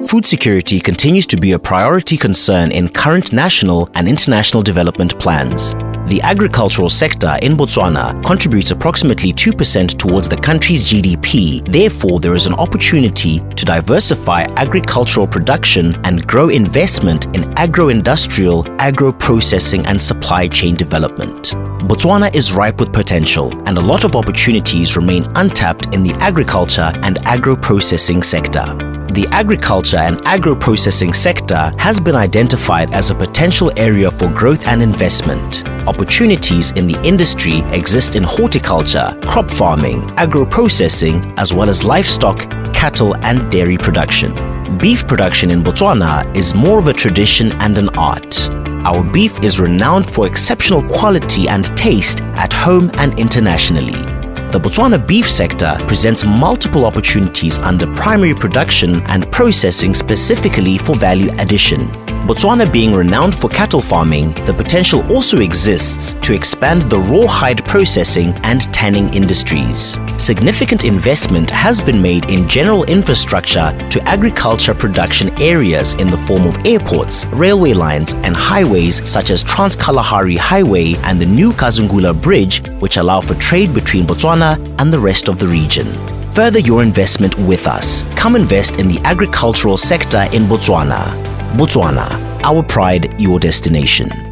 Food security continues to be a priority concern in current national and international development plans. The agricultural sector in Botswana contributes approximately 2% towards the country's GDP. Therefore, there is an opportunity to diversify agricultural production and grow investment in agro-industrial, agro-processing and supply chain development. Botswana is ripe with potential, and a lot of opportunities remain untapped in the agriculture and agro-processing sector. The agriculture and agro-processing sector has been identified as a potential area for growth and investment. Opportunities in the industry exist in horticulture, crop farming, agro-processing, as well as livestock, cattle and dairy production. Beef production in Botswana is more of a tradition and an art. Our beef is renowned for exceptional quality and taste at home and internationally. The Botswana beef sector presents multiple opportunities under primary production and processing specifically for value addition. Botswana being renowned for cattle farming, the potential also exists to expand the rawhide processing and tanning industries. Significant investment has been made in general infrastructure to agriculture production areas in the form of airports, railway lines and highways such as Trans-Kalahari Highway and the new Kazungula Bridge, which allow for trade between Botswana and the rest of the region. Further your investment with us. Come invest in the agricultural sector in Botswana. Botswana, our pride, your destination.